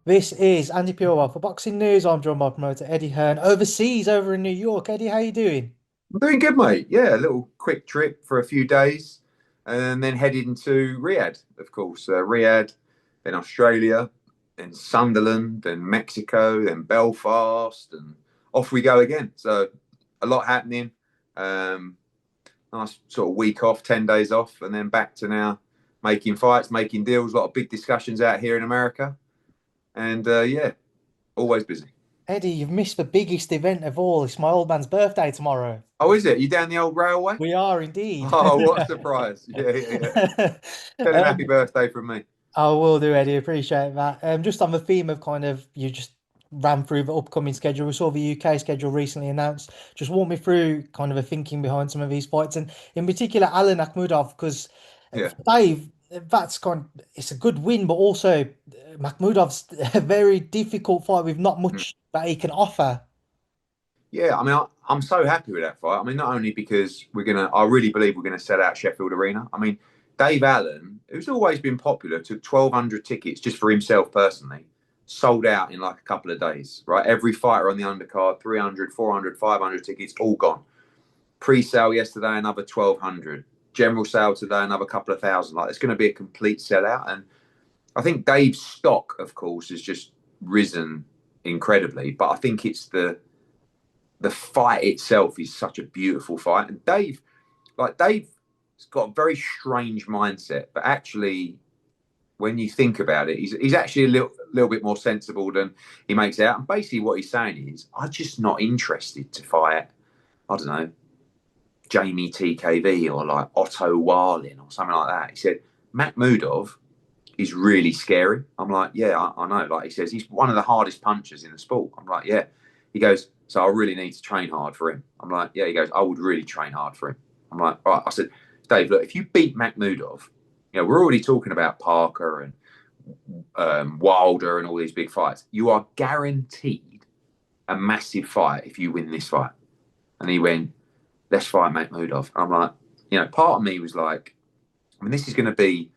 This is Andy Purewal for Boxing News. I'm joined by promoter Eddie Hearn, overseas over in New York. Eddie, how you doing? I'm doing good, mate. Yeah, a little quick trip for a few days and then heading to Riyadh, of course. Riyadh, then Australia, then Sunderland, then Mexico, then Belfast, and off we go again. So a lot happening. Um, Nice sort of week off, 10 days off, and then back to now making fights, making deals, a lot of big discussions out here in America. And yeah, always busy. Eddie, you've missed the biggest event of all. It's my old man's birthday tomorrow. Oh, is it? You down the old railway? We are indeed. Oh, what a surprise. Yeah, yeah, yeah. Tell him happy Um, birthday from me. I will do, Eddie. Appreciate that. Just on the theme of kind of you just ran through the upcoming schedule. We saw the UK schedule recently announced. Just walk me through kind of the thinking behind some of these fights, and in particular Alan Akhmudov, because Yeah. for Dave, that's it's a good win, but also Makhmudov's a very difficult fight with not Mm. much that he can offer. Yeah, I mean, I'm so happy with that fight. I mean, not only because I really believe we're gonna sell out Sheffield Arena. I mean, Dave Allen, who's always been popular, took 1,200 tickets just for himself personally, sold out in like a couple of days, right? Every fighter on the undercard, 300, 400, 500 tickets, all gone. Pre-sale yesterday, another 1,200. General sale today, another couple of thousand. Like, it's going to be a complete sellout. And I think Dave's stock, of course, has just risen incredibly. But I think it's the fight itself is such a beautiful fight. And Dave's got a very strange mindset, but actually, when you think about it, he's actually a little bit more sensible than he makes out. And basically, what he's saying is, I'm just not interested to fight. I don't know, Jamie TKV or like Otto Warlin or something like that. He said Makhmudov is really scary. I'm like, yeah, I know. Like he says, he's one of the hardest punchers in the sport. I'm like, yeah. He goes, so I really need to train hard for him. I'm like, yeah. He goes, I would really train hard for him. I'm like, all right. I said, Dave, look, if you beat Makhmudov, we're already talking about Parker and Wilder and all these big fights. You are guaranteed a massive fight if you win this fight. And he went, let's fight Makhmudov. And I'm like, part of me was like, I mean, this is going to be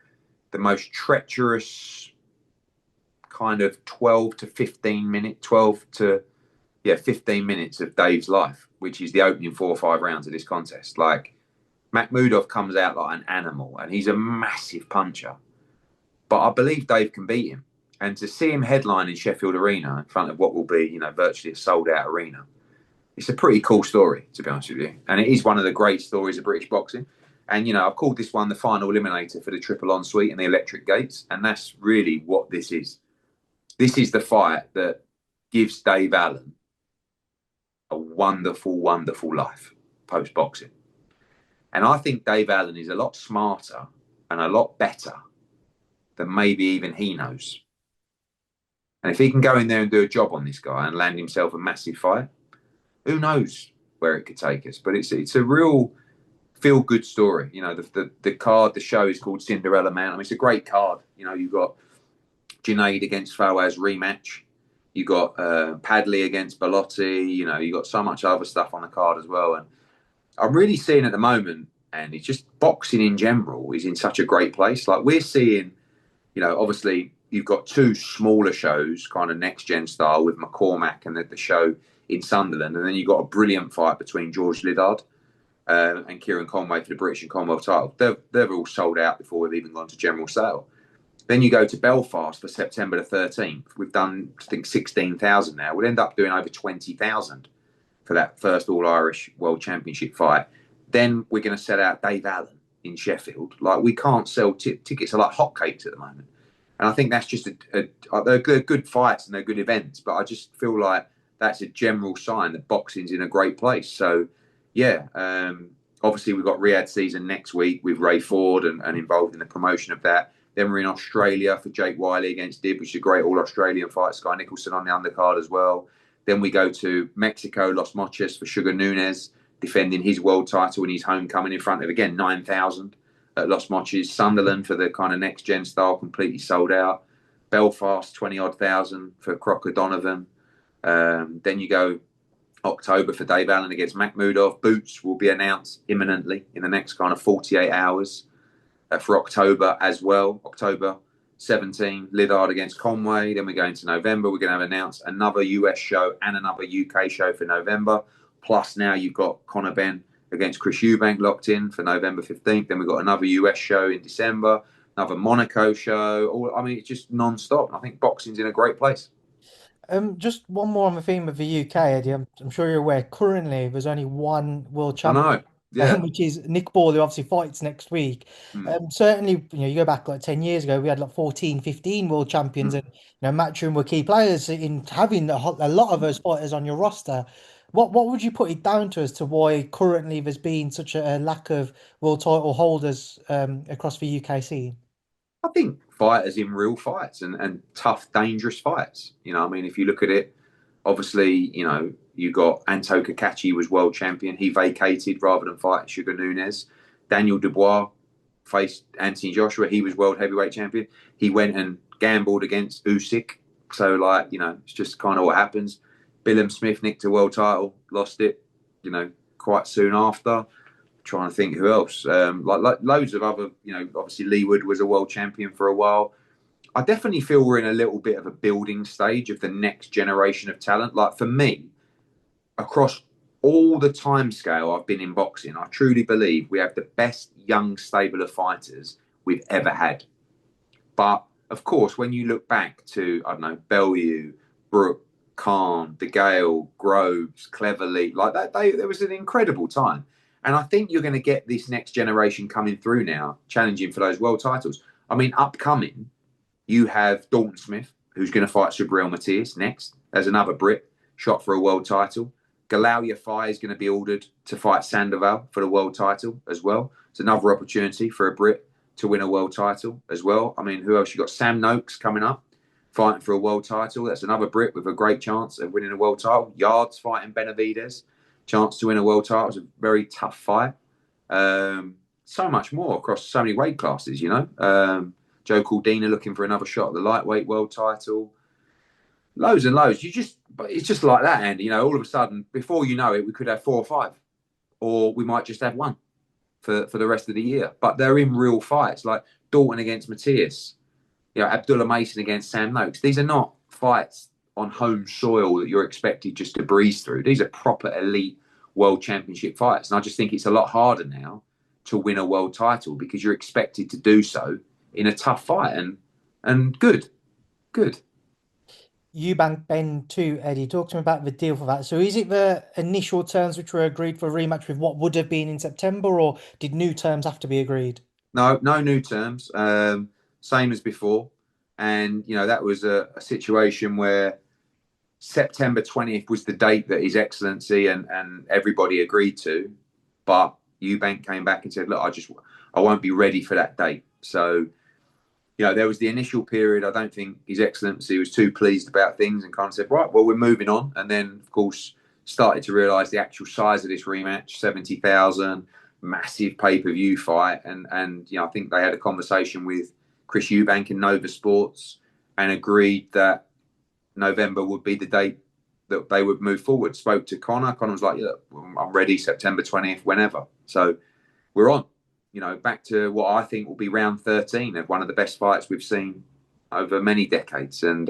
the most treacherous kind of 12 to 15 minute, 12 to, 15 minutes of Dave's life, which is the opening 4 or 5 rounds of this contest. Like, Makhmudov comes out like an animal and he's a massive puncher. But I believe Dave can beat him. And to see him headline in Sheffield Arena in front of what will be, virtually a sold out arena, it's a pretty cool story, to be honest with you. And it is one of the great stories of British boxing. And, I've called this one the final eliminator for the triple ensuite and the electric gates. And that's really what this is. This is the fight that gives Dave Allen a wonderful, wonderful life post boxing. And I think Dave Allen is a lot smarter and a lot better than maybe even he knows. And if he can go in there and do a job on this guy and land himself a massive fight, who knows where it could take us? But it's a real feel good story. The card, the show is called Cinderella Man. I mean, it's a great card. You've got Junaid against Fawaz rematch. You got Padley against Bellotti. You got so much other stuff on the card as well. And I'm really seeing at the moment, and it's just boxing in general is in such a great place. Like we're seeing, obviously you've got two smaller shows, kind of next gen style with McCormack and the show in Sunderland, and then you've got a brilliant fight between George Liddard and Kieran Conway for the British and Commonwealth title. They're all sold out before we've even gone to general sale. Then you go to Belfast for September the 13th. We've done, I think, 16,000 now. We'll end up doing over 20,000 for that first All-Irish World Championship fight. Then we're going to set out Dave Allen in Sheffield. Like, we can't sell tickets. Are like hotcakes at the moment. And I think that's just they're good fights and they're good events, but I just feel like that's a general sign that boxing's in a great place. So, yeah, obviously we've got Riyadh season next week with Ray Ford and involved in the promotion of that. Then we're in Australia for Jake Wiley against Dib, which is a great all-Australian fight. Sky Nicholson on the undercard as well. Then we go to Mexico, Los Mochis for Sugar Nunez, defending his world title in his homecoming in front of, again, 9,000 at Los Mochis. Sunderland for the kind of next-gen style, completely sold out. Belfast, 20-odd thousand for Crocker Donovan. Then you go October for Dave Allen against Makhmudov. Boots will be announced imminently in the next kind of 48 hours for October as well. October 17, Liddard against Conway. Then we go into November. We're going to have announced another US show and another UK show for November. Plus now you've got Conor Benn against Chris Eubank locked in for November 15th. Then we've got another US show in December, another Monaco show. I mean, it's just non-stop. I think boxing's in a great place. Just one more on the theme of the UK, Eddie. I'm sure you're aware. Currently, there's only one world I champion, know. Yeah. which is Nick Ball, who obviously fights next week. Mm. Certainly, you go back like 10 years ago, we had like 14, 15 world champions, Mm. and Matchroom were key players in having a lot of those fighters on your roster. What would you put it down to as to why currently there's been such a lack of world title holders across the UK scene? I think fighters in real fights and tough, dangerous fights. I mean, if you look at it, obviously, you got Anto Kakachi was world champion. He vacated rather than fight Sugar Nunes. Daniel Dubois faced Anthony Joshua. He was world heavyweight champion. He went and gambled against Usyk. So, it's just kind of what happens. Billum Smith nicked a world title, lost it, quite soon after. Trying to think who else. Like loads of other, obviously Lee Wood was a world champion for a while. I definitely feel we're in a little bit of a building stage of the next generation of talent. Like for me, across all the time scale I've been in boxing, I truly believe we have the best young stable of fighters we've ever had. But of course, when you look back to, I don't know, Bellew, Brook, Khan, De Gale, Groves, Cleverly, like that, there was an incredible time. And I think you're going to get this next generation coming through now, challenging for those world titles. I mean, upcoming, you have Dalton Smith, who's going to fight Subriel Matias next. There's another Brit shot for a world title. Galal Yafai is going to be ordered to fight Sandoval for the world title as well. It's another opportunity for a Brit to win a world title as well. I mean, who else? You've got Sam Noakes coming up, fighting for a world title. That's another Brit with a great chance of winning a world title. Yards fighting Benavidez. Chance to win a world title. It was a very tough fight. So much more across so many weight classes, Joe Caldina looking for another shot at the lightweight world title. Loads and loads. But it's just like that, Andy. All of a sudden, before you know it, we could have 4 or 5, or we might just have 1 for the rest of the year. But they're in real fights, like Dalton against Matias, Abdullah Mason against Sam Noakes. These are not fights on home soil that you're expected just to breeze through. These are proper elite world championship fights. And I just think it's a lot harder now to win a world title because you're expected to do so in a tough fight. And good. Eubank-Benn too, Eddie. Talk to me about the deal for that. So is it the initial terms which were agreed for a rematch with what would have been in September, or did new terms have to be agreed? No new terms. Same as before. And, that was a situation where September 20th was the date that His Excellency and everybody agreed to. But Eubank came back and said, look, I won't be ready for that date. So, there was the initial period. I don't think His Excellency was too pleased about things and kind of said, right, well, we're moving on. And then, of course, started to realise the actual size of this rematch, 70,000, massive pay-per-view fight. And I think they had a conversation with Chris Eubank and Nova Sports and agreed that November would be the date that they would move forward. Spoke to Conor. Conor was like, yeah, I'm ready, September 20th, whenever. So we're on. Back to what I think will be round 13 of one of the best fights we've seen over many decades. And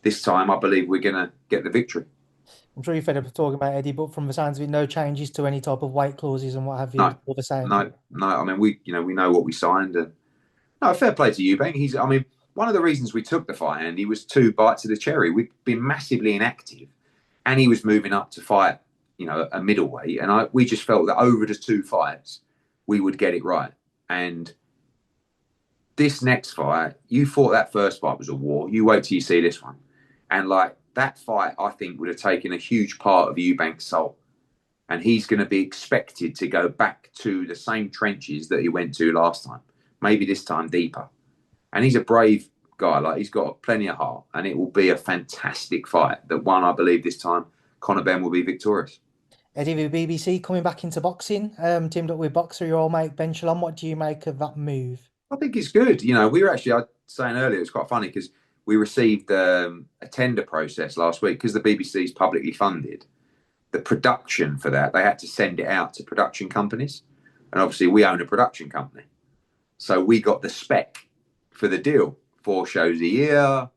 this time, I believe we're going to get the victory. I'm sure you're fed up of talking about Eddie, but from the sounds of it, no changes to any type of weight clauses and what have you. No, All the same. no. I mean, we know what we signed, and no, fair play to Eubank. I mean, one of the reasons we took the fight, Andy, was 2 bites of the cherry. We'd been massively inactive, and he was moving up to fight, a middleweight, and we just felt that over the 2 fights, we would get it right. And this next fight, you thought that first fight was a war. You wait till you see this one. And that fight, I think, would have taken a huge part of Eubank's soul. And he's going to be expected to go back to the same trenches that he went to last time. Maybe this time deeper. And he's a brave guy. He's got plenty of heart. And it will be a fantastic fight. The one, I believe, this time, Conor Benn will be victorious. Eddie, the BBC coming back into boxing, teamed up with boxer your old mate Ben Shalom. What do you make of that move? I think it's good. We were actually, I was saying earlier, it's quite funny because we received a tender process last week because the BBC is publicly funded. The production for that, they had to send it out to production companies. And obviously we own a production company. So we got the spec for the deal 4 shows a year.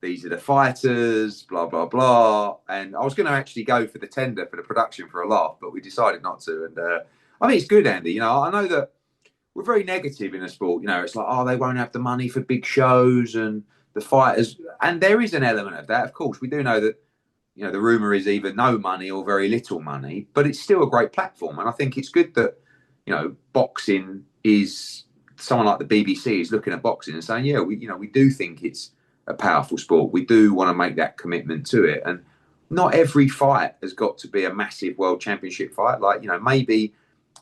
These are the fighters, blah, blah, blah. And I was going to actually go for the tender for the production for a laugh, but we decided not to. And I think it's good, Andy. I know that we're very negative in the sport. It's like, oh, they won't have the money for big shows and the fighters. And there is an element of that. Of course, we do know that, the rumour is either no money or very little money, but it's still a great platform. And I think it's good that, boxing is, someone like the BBC is looking at boxing and saying, yeah, we do think it's a powerful sport. We do want to make that commitment to it. And not every fight has got to be a massive world championship fight. Like, maybe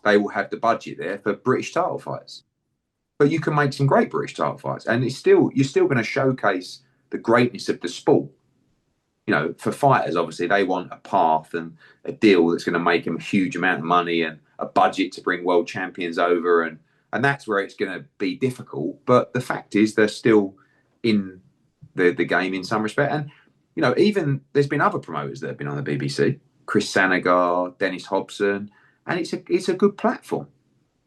they will have the budget there for British title fights. But you can make some great British title fights. And you're still going to showcase the greatness of the sport. For fighters, obviously, they want a path and a deal that's going to make them a huge amount of money and a budget to bring world champions over. And that's where it's going to be difficult. But the fact is, they're still in the game in some respect. And, even there's been other promoters that have been on the BBC, Chris Sanagar, Dennis Hobson, and it's a good platform.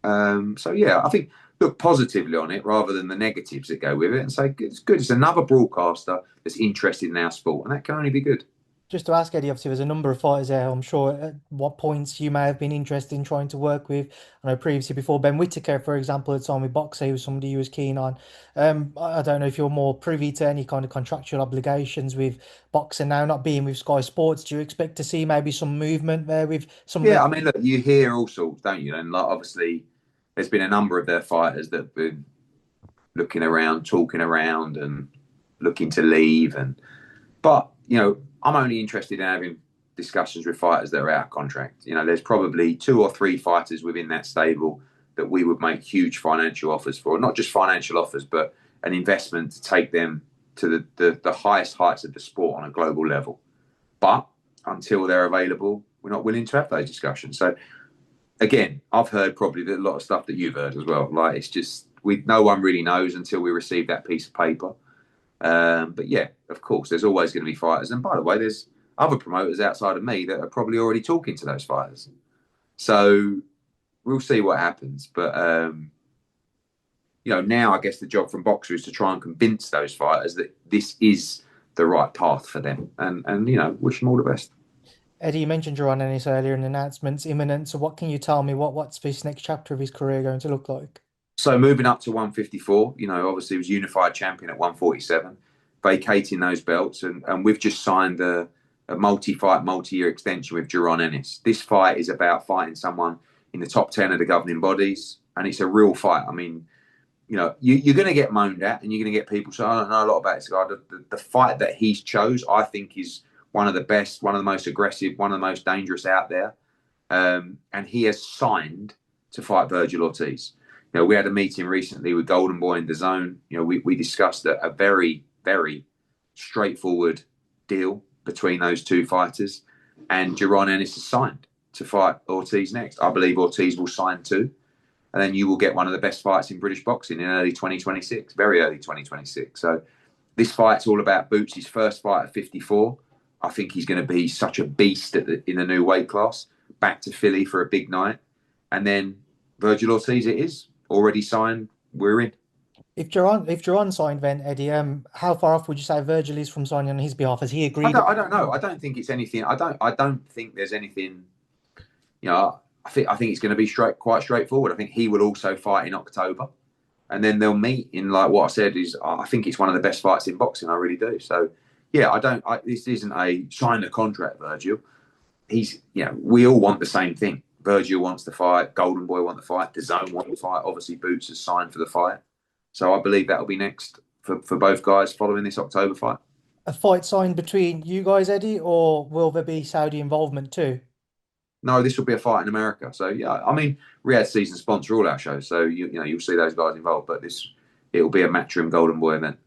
I think look positively on it rather than the negatives that go with it and say it's good. It's another broadcaster that's interested in our sport, and that can only be good. Just to ask Eddie, obviously, there's a number of fighters there. I'm sure at what points you may have been interested in trying to work with. I know previously, before Ben Whittaker, for example, had signed with Boxer, he was somebody you was keen on. I don't know if you're more privy to any kind of contractual obligations with Boxer now, not being with Sky Sports. Do you expect to see maybe some movement there with some? Yeah, I mean, look, you hear all sorts, don't you? And like, obviously, there's been a number of their fighters that have been looking around, talking around, and looking to leave. But I'm only interested in having discussions with fighters that are out of contract. There's probably 2 or 3 fighters within that stable that we would make huge financial offers for. Not just financial offers, but an investment to take them to the highest heights of the sport on a global level. But until they're available, we're not willing to have those discussions. So, again, I've heard probably a lot of stuff that you've heard as well. Like, it's just, no one really knows until we receive that piece of paper. But yeah, of course, there's always going to be fighters. And by the way, there's other promoters outside of me that are probably already talking to those fighters. So we'll see what happens. But, now I guess the job from Boxer is to try and convince those fighters that this is the right path for them. And wish them all the best. Eddie, you mentioned Jaron Ennis earlier and announcements imminent. So what can you tell me? What's this next chapter of his career going to look like? So moving up to 154, obviously he was unified champion at 147, vacating those belts. And we've just signed a multi-fight, multi-year extension with Jaron Ennis. This fight is about fighting someone in the top 10 of the governing bodies. And it's a real fight. I mean, you're going to get moaned at and you're going to get people say, I don't know a lot about this guy. The fight that he's chose, I think, is one of the best, one of the most aggressive, one of the most dangerous out there. And he has signed to fight Vergil Ortiz. We had a meeting recently with Golden Boy and DAZN. We discussed a very, very straightforward deal between those 2 fighters. And Jaron Ennis has signed to fight Ortiz next. I believe Ortiz will sign too. And then you will get one of the best fights in British boxing in early 2026, very early 2026. So this fight's all about Boots' his first fight at 54. I think he's going to be such a beast in the new weight class. Back to Philly for a big night. And then Vergil Ortiz it is. Already signed, we're in. If Jaron signed, then Eddie, how far off would you say Vergil is from signing on his behalf? Has he agreed? I don't know. I don't think it's anything. I don't think there's anything. I think it's going to be quite straightforward. I think he will also fight in October, and then they'll meet in, like what I said is, I think it's one of the best fights in boxing. I really do. So yeah, this isn't a sign a contract, Vergil. We all want the same thing. Vergil wants the fight. Golden Boy want the fight. DAZN want the fight. Obviously, Boots has signed for the fight. So I believe that'll be next for both guys following this October fight. A fight signed between you guys, Eddie, or will there be Saudi involvement too? No, this will be a fight in America. So yeah, I mean, Riyadh Season sponsor all our shows, so you'll see those guys involved. But it will be a Matchroom Golden Boy event.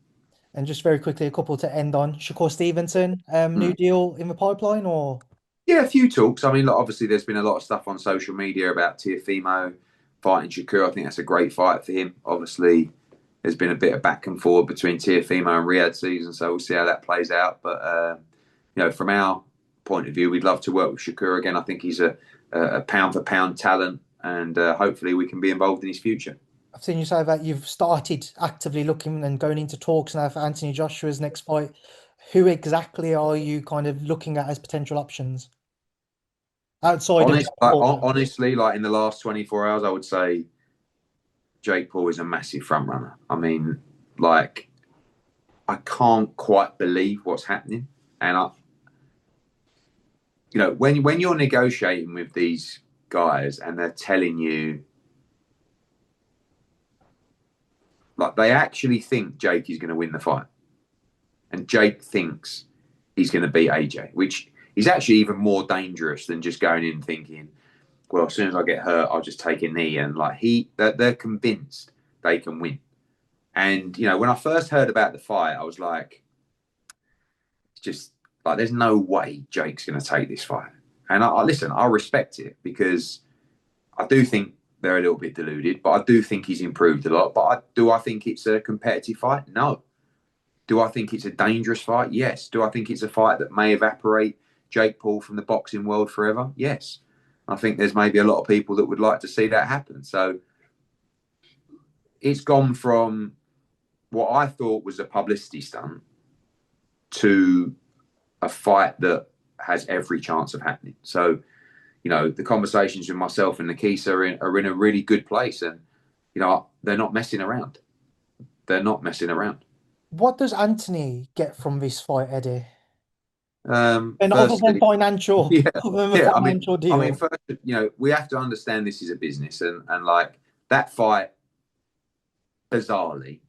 And just very quickly, a couple to end on. Shakur Stevenson, new deal in the pipeline, or? Yeah, a few talks. I mean, look, obviously, there's been a lot of stuff on social media about Teofimo fighting Shakur. I think that's a great fight for him. Obviously, there's been a bit of back and forward between Teofimo and Riyadh Season, so we'll see how that plays out. But, from our point of view, we'd love to work with Shakur again. I think he's a pound-for-pound talent, and hopefully we can be involved in his future. I've seen you say that you've started actively looking and going into talks now for Anthony Joshua's next fight. Who exactly are you kind of looking at as potential options outside of Jack Paul? Honestly, like in the last 24 hours, I would say Jake Paul is a massive front runner. I mean, like, I can't quite believe what's happening. And when you're negotiating with these guys and they're telling you, like, they actually think Jake is going to win the fight, and Jake thinks he's going to beat AJ, which is actually even more dangerous than just going in thinking, well, as soon as I get hurt, I'll just take a knee. And like they're convinced they can win. And when I first heard about the fight, I was like, it's just like there's no way Jake's going to take this fight. And listen, I respect it because I do think they're a little bit deluded, but I do think he's improved a lot. But do I think it's a competitive fight? No. Do I think it's a dangerous fight? Yes. Do I think it's a fight that may evaporate Jake Paul from the boxing world forever? Yes. I think there's maybe a lot of people that would like to see that happen. So it's gone from what I thought was a publicity stunt to a fight that has every chance of happening. So, the conversations with myself and Nikisa are in a really good place. And, they're not messing around. They're not messing around. What does Anthony get from this fight, Eddie? And other than Firstly, financial, yeah, other than the yeah. financial deal. First, we have to understand this is a business, and like that fight, bizarrely,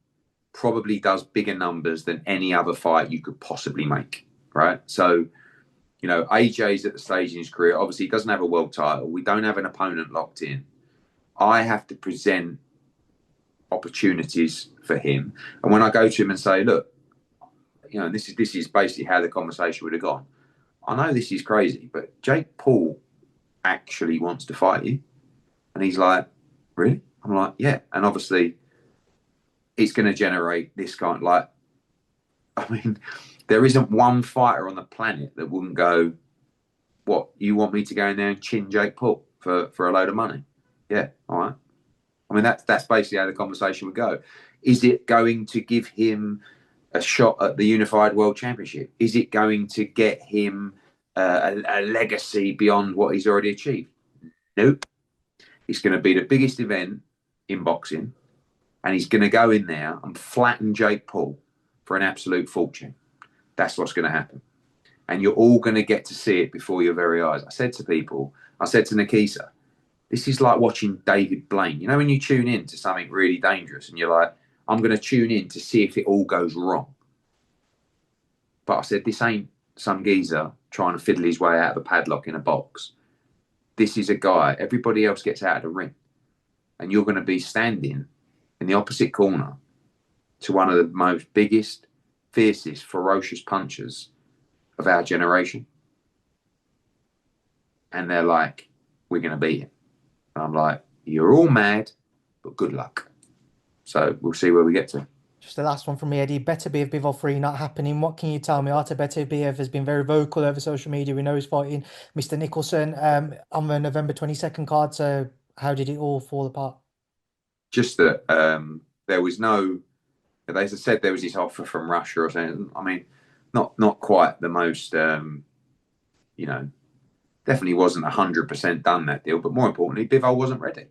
probably does bigger numbers than any other fight you could possibly make, right? So, AJ's at the stage in his career. Obviously, he doesn't have a world title. We don't have an opponent locked in. I have to present opportunities for him, and when I go to him and say, "Look, this is basically how the conversation would have gone. I know this is crazy, but Jake Paul actually wants to fight you," and he's like, "Really?" I'm like, "Yeah," and obviously, it's going to generate this kind of like, I mean, there isn't one fighter on the planet that wouldn't go, what, you want me to go in there and chin Jake Paul for a load of money? Yeah, all right. I mean, that's basically how the conversation would go. Is it going to give him a shot at the Unified World Championship? Is it going to get him a legacy beyond what he's already achieved? Nope. It's going to be the biggest event in boxing, and he's going to go in there and flatten Jake Paul for an absolute fortune. That's what's going to happen. And you're all going to get to see it before your very eyes. I said to Nikisa, this is like watching David Blaine. When you tune in to something really dangerous and you're like, I'm going to tune in to see if it all goes wrong. But I said, this ain't some geezer trying to fiddle his way out of a padlock in a box. This is a guy, everybody else gets out of the ring. And you're going to be standing in the opposite corner to one of the most biggest, fiercest, ferocious punchers of our generation. And they're like, we're going to beat him. And I'm like, you're all mad, but good luck. So we'll see where we get to. Just the last one from me, Eddie. Beterbiev-Bivol 3 not happening. What can you tell me? Artur Beterbiev has been very vocal over social media. We know he's fighting Mr. Nicholson on the November 22nd card. So how did it all fall apart? Just that there was no, as I said, there was this offer from Russia or something. I mean, not quite the most, definitely wasn't 100% done, that deal. But more importantly, Bivol wasn't ready.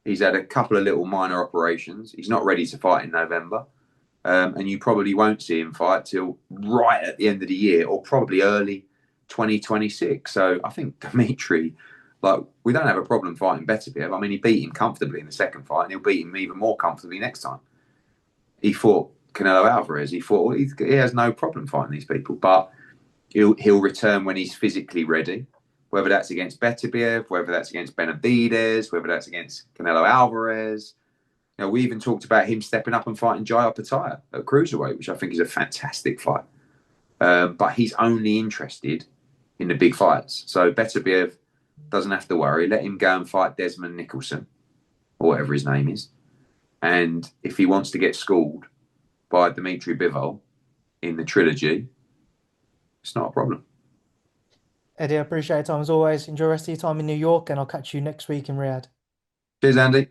He's had a couple of little minor operations. He's not ready to fight in November. And you probably won't see him fight till right at the end of the year or probably early 2026. So I think Dimitri, we don't have a problem fighting Beterbiev. I mean, he beat him comfortably in the second fight, and he'll beat him even more comfortably next time. He fought Canelo Alvarez. He has no problem fighting these people, but he'll return when he's physically ready. Whether that's against Beterbiev, whether that's against Benavidez, whether that's against Canelo Alvarez. We even talked about him stepping up and fighting Jai Opetaia at cruiserweight, which I think is a fantastic fight. But he's only interested in the big fights. So Beterbiev doesn't have to worry. Let him go and fight Desmond Nicholson, or whatever his name is. And if he wants to get schooled by Dimitri Bivol in the trilogy, it's not a problem. Eddie, I appreciate your time as always. Enjoy the rest of your time in New York, and I'll catch you next week in Riyadh. Cheers, Andy.